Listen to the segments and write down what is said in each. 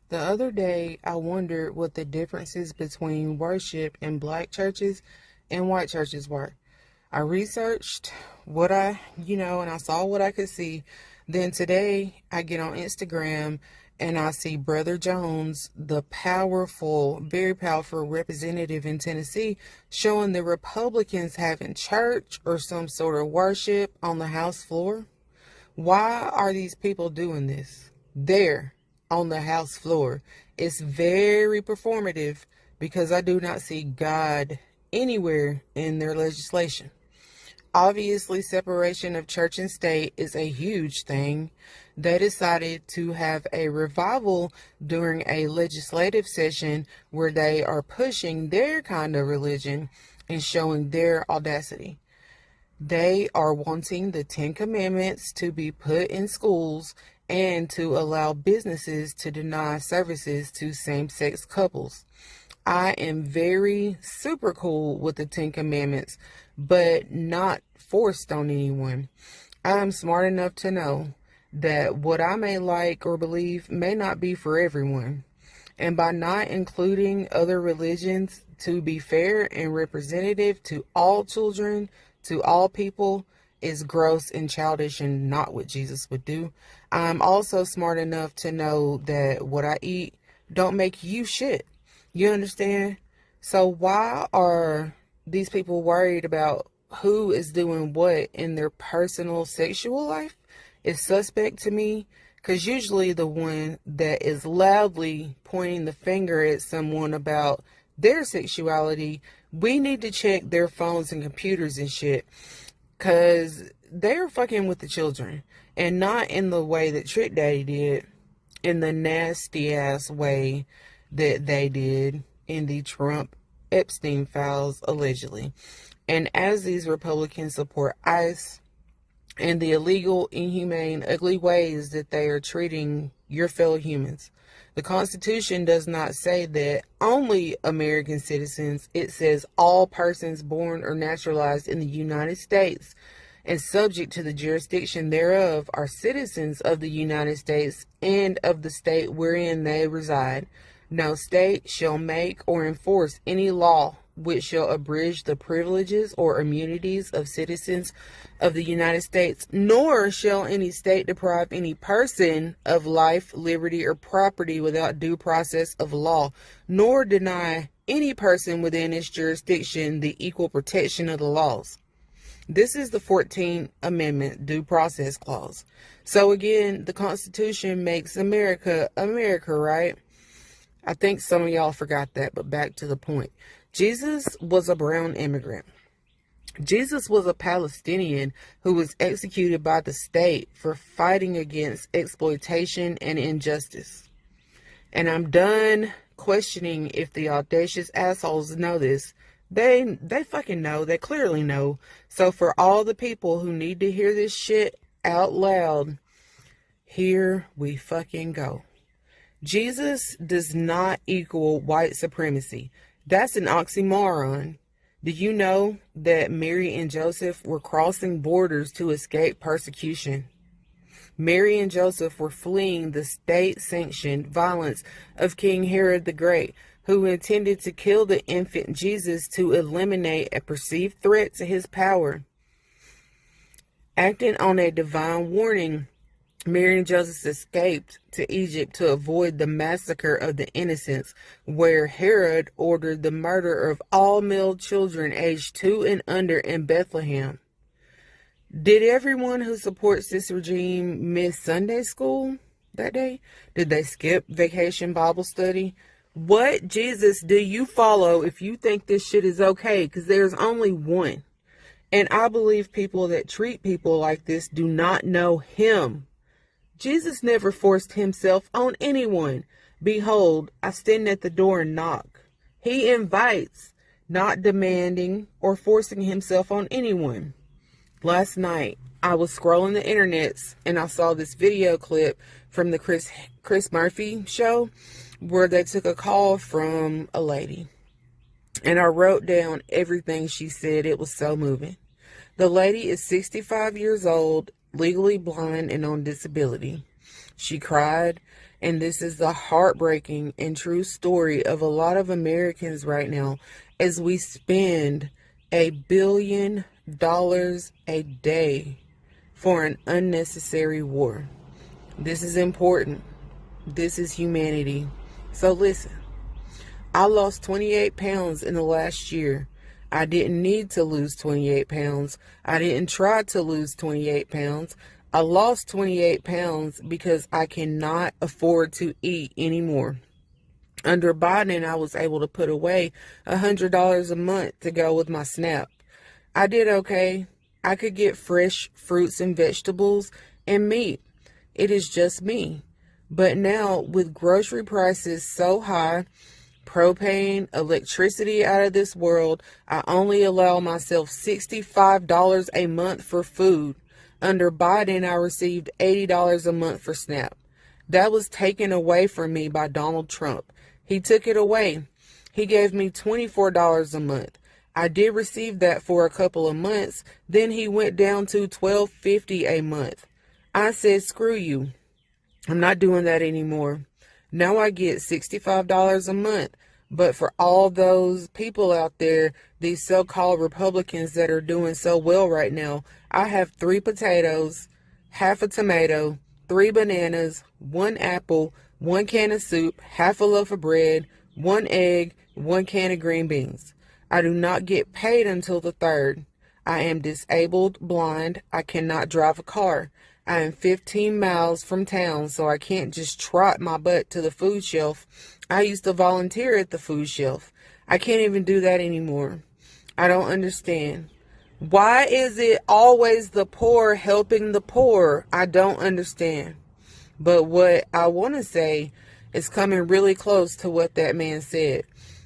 The other day, I wondered what the differences between worship in black churches and white churches were. I researched and I saw what I could see. Then today, I get on Instagram and I see Brother Jones, the powerful, very powerful representative in Tennessee, showing the Republicans having church or some sort of worship on the House floor. Why are these people doing this? There on the House floor. It's very performative because I do not see God anywhere in their legislation. Obviously, separation of church and state is a huge thing. They decided to have a revival during a legislative session where they are pushing their kind of religion and showing their audacity. They are wanting the Ten Commandments to be put in schools and to allow businesses to deny services to same-sex couples. I am very super cool with the Ten Commandments, but not forced on anyone. I am smart enough to know that what I may like or believe may not be for everyone. And by not including other religions to be fair and representative to all children, to all people, is gross and childish and not what Jesus would do. I'm also smart enough to know that what I eat don't make you shit. You understand? So why are these people worried about who is doing what in their personal sexual life? Is suspect to me, because usually the one that is loudly pointing the finger at someone about their sexuality, we need to check their phones and computers and shit, because they're fucking with the children, and not in the way that Trick Daddy did, in the nasty ass way that they did in the Trump Epstein files, allegedly. And as these Republicans support ICE and the illegal, inhumane, ugly ways that they are treating your fellow humans, the Constitution does not say that only American citizens. It says all persons born or naturalized in the United States and subject to the jurisdiction thereof are citizens of the United States and of the state wherein they reside. No state shall make or enforce any law which shall abridge the privileges or immunities of citizens of the United States, nor shall any state deprive any person of life, liberty, or property without due process of law, nor deny any person within its jurisdiction the equal protection of the laws. This is the 14th Amendment Due Process Clause. So again, the Constitution makes America, America, right? I think some of y'all forgot that, but back to the point. Jesus was a brown immigrant. Jesus was a Palestinian who was executed by the state for fighting against exploitation and injustice. And I'm done questioning if the audacious assholes know this. They fucking know. They clearly know. So for all the people who need to hear this shit out loud, here we fucking go. Jesus does not equal white supremacy. That's an oxymoron. Do you know that Mary and Joseph were crossing borders to escape persecution? Mary and Joseph were fleeing the state-sanctioned violence of King Herod the Great, who intended to kill the infant Jesus to eliminate a perceived threat to his power. Acting on a divine warning, Mary and Joseph escaped to Egypt to avoid the massacre of the innocents, where Herod ordered the murder of all male children aged 2 and under in Bethlehem. Did everyone who supports this regime miss Sunday school that day? Did they skip vacation Bible study? What Jesus do you follow if you think this shit is okay? Because there's only one. And I believe people that treat people like this do not know him. Jesus never forced himself on anyone. Behold, I stand at the door and knock. He invites, not demanding or forcing himself on anyone. Last night, I was scrolling the internets and I saw this video clip from the Chris Murphy show where they took a call from a lady. And I wrote down everything she said. It was so moving. The lady is 65 years old, legally blind and on disability. She cried And this is the heartbreaking and true story of a lot of Americans right now as we spend $1 billion a day for an unnecessary war. This is important. This is humanity. So listen, I lost 28 pounds in the last year. I didn't need to lose 28 pounds. I didn't try to lose 28 pounds. I lost 28 pounds because I cannot afford to eat anymore. Under Biden, I was able to put away $100 a month to go with my SNAP. I did okay. I could get fresh fruits and vegetables and meat. It is just me. But now, with grocery prices so high, propane, electricity out of this world, I only allow myself $65 a month for food. Under Biden, I received $80 a month for SNAP. That was taken away from me by Donald Trump. He took it away. He gave me $24 a month. I did receive that for a couple of months. Then he went down to $12.50 a month. I said, screw you. I'm not doing that anymore. Now I get $65 a month. But for all those people out there, these so-called Republicans that are doing so well right now, I have 3 potatoes, half a tomato, 3 bananas, 1 apple, 1 can of soup, half a loaf of bread, 1 egg, 1 can of green beans. I do not get paid until the 3rd. I am disabled, blind. I cannot drive a car. I am 15 miles from town, so I can't just trot my butt to the food shelf. I used to volunteer at the food shelf. I can't even do that anymore. I don't understand. Why is it always the poor helping the poor? I don't understand. But what I want to say is coming really close to what that man said.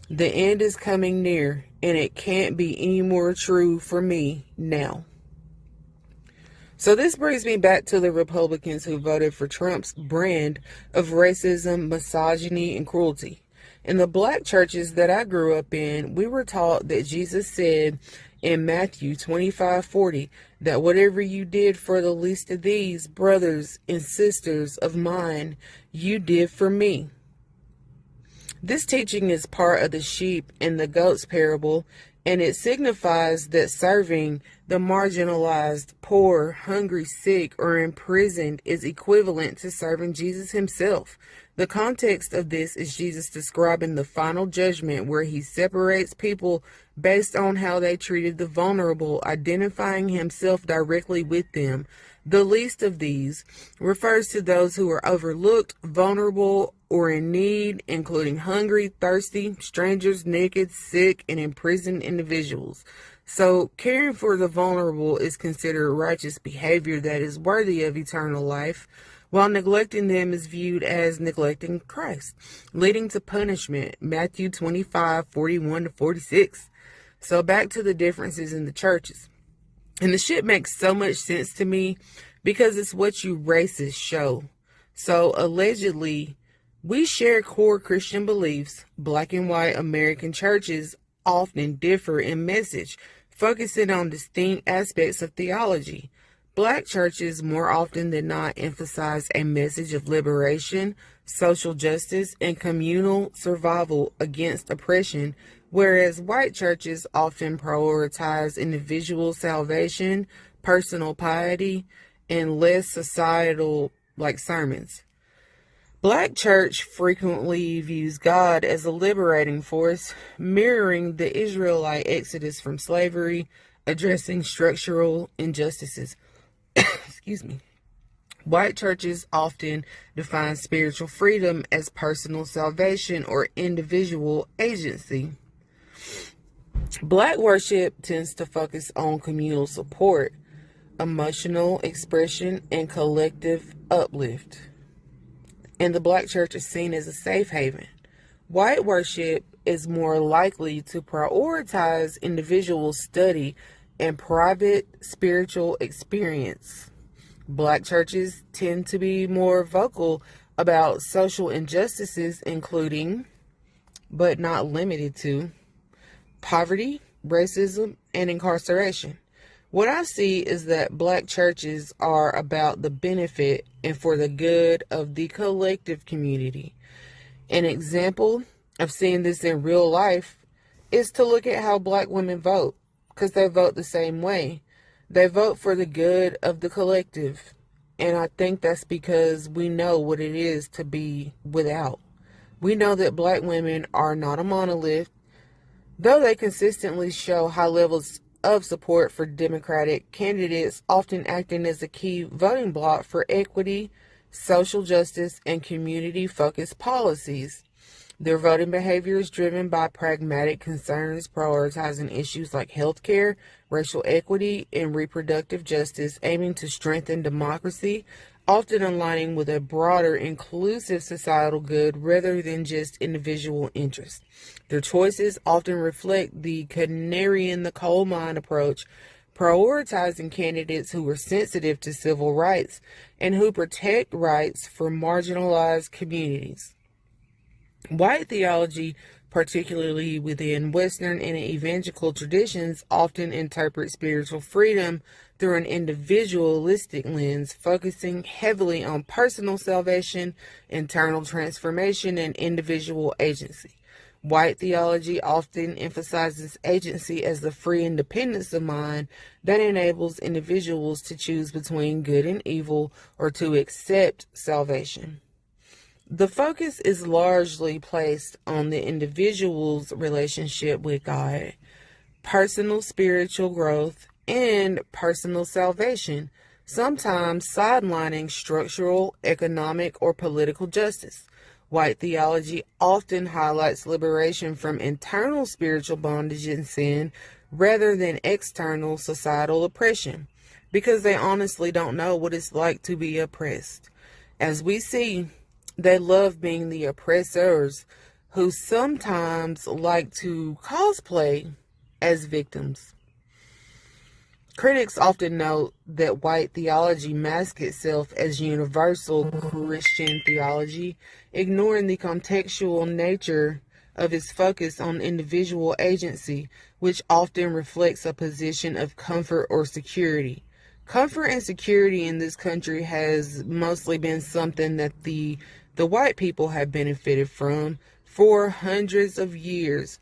The end is coming near, and it can't be any more true for me now. So this brings me back to the Republicans who voted for Trump's brand of racism, misogyny, and cruelty. In the black churches that I grew up in, we were taught that Jesus said in Matthew 25:40 that whatever you did for the least of these brothers and sisters of mine, you did for me. This teaching is part of the sheep and the goats parable, and it signifies that serving the marginalized, poor, hungry, sick, or imprisoned is equivalent to serving Jesus himself. The context of this is Jesus describing the final judgment where he separates people based on how they treated the vulnerable, identifying himself directly with them. The least of these refers to those who are overlooked, vulnerable, or in need, including hungry, thirsty, strangers, naked, sick, and imprisoned individuals. So, caring for the vulnerable is considered righteous behavior that is worthy of eternal life, while neglecting them is viewed as neglecting Christ, leading to punishment. Matthew 25:41-46. So, back to the differences in the churches. And the shit makes so much sense to me because it's what you racists show. So, allegedly, we share core Christian beliefs. Black and white American churches often differ in message, focusing on distinct aspects of theology. Black churches more often than not emphasize a message of liberation, social justice, and communal survival against oppression, whereas white churches often prioritize individual salvation, personal piety, and less societal sermons. Black church frequently views God as a liberating force, mirroring the Israelite exodus from slavery, addressing structural injustices. Excuse me. White churches often define spiritual freedom as personal salvation or individual agency. Black worship tends to focus on communal support, emotional expression, and collective uplift. And the black church is seen as a safe haven. White worship is more likely to prioritize individual study and private spiritual experience. Black churches tend to be more vocal about social injustices, including, but not limited to, poverty, racism, and incarceration. What I see is that black churches are about the benefit and for the good of the collective community. An example of seeing this in real life is to look at how black women vote, because they vote the same way. They vote for the good of the collective. And I think that's because we know what it is to be without. We know that black women are not a monolith, though they consistently show high levels of support for Democratic candidates, often acting as a key voting bloc for equity, social justice, and community-focused policies. Their voting behavior is driven by pragmatic concerns, prioritizing issues like healthcare, racial equity, and reproductive justice, aiming to strengthen democracy, often aligning with a broader, inclusive societal good rather than just individual interests. Their choices often reflect the canary in the coal mine approach, prioritizing candidates who are sensitive to civil rights and who protect rights for marginalized communities. White theology, particularly within Western and evangelical traditions, often interprets spiritual freedom through an individualistic lens, focusing heavily on personal salvation, internal transformation, and individual agency. White theology often emphasizes agency as the free independence of mind that enables individuals to choose between good and evil or to accept salvation. The focus is largely placed on the individual's relationship with God, personal spiritual growth, and personal salvation, sometimes sidelining structural, economic, or political justice. White theology often highlights liberation from internal spiritual bondage and sin rather than external societal oppression, because they honestly don't know what it's like to be oppressed. As we see, they love being the oppressors who sometimes like to cosplay as victims. Critics often note that white theology masks itself as universal Christian theology, ignoring the contextual nature of its focus on individual agency, which often reflects a position of comfort or security. Comfort and security in this country has mostly been something that the white people have benefited from for hundreds of years.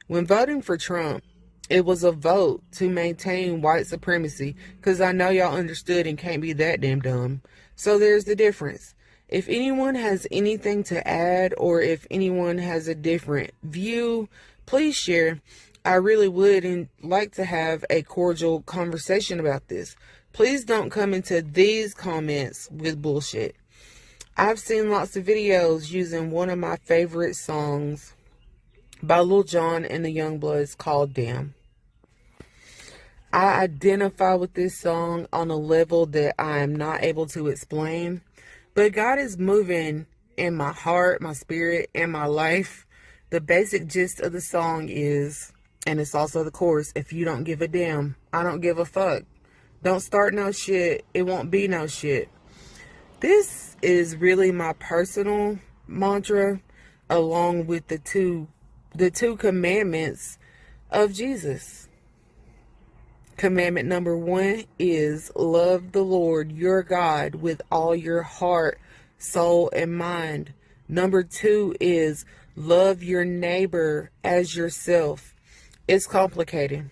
When voting for Trump, it was a vote to maintain white supremacy, because I know y'all understood and can't be that damn dumb. So there's the difference. If anyone has anything to add, or if anyone has a different view, please share. I really would and like to have a cordial conversation about this. Please don't come into these comments with bullshit. I've seen lots of videos using one of my favorite songs by Lil Jon and the Youngbloods called Damn. I identify with this song on a level that I am not able to explain, but God is moving in my heart, my spirit, and my life. The basic gist of the song is, and it's also the chorus, if you don't give a damn, I don't give a fuck. Don't start no shit, it won't be no shit. This is really my personal mantra, along with the two commandments of Jesus. Commandment number 1 is love the Lord your God with all your heart, soul, and mind. Number 2 is love your neighbor as yourself. It's complicated.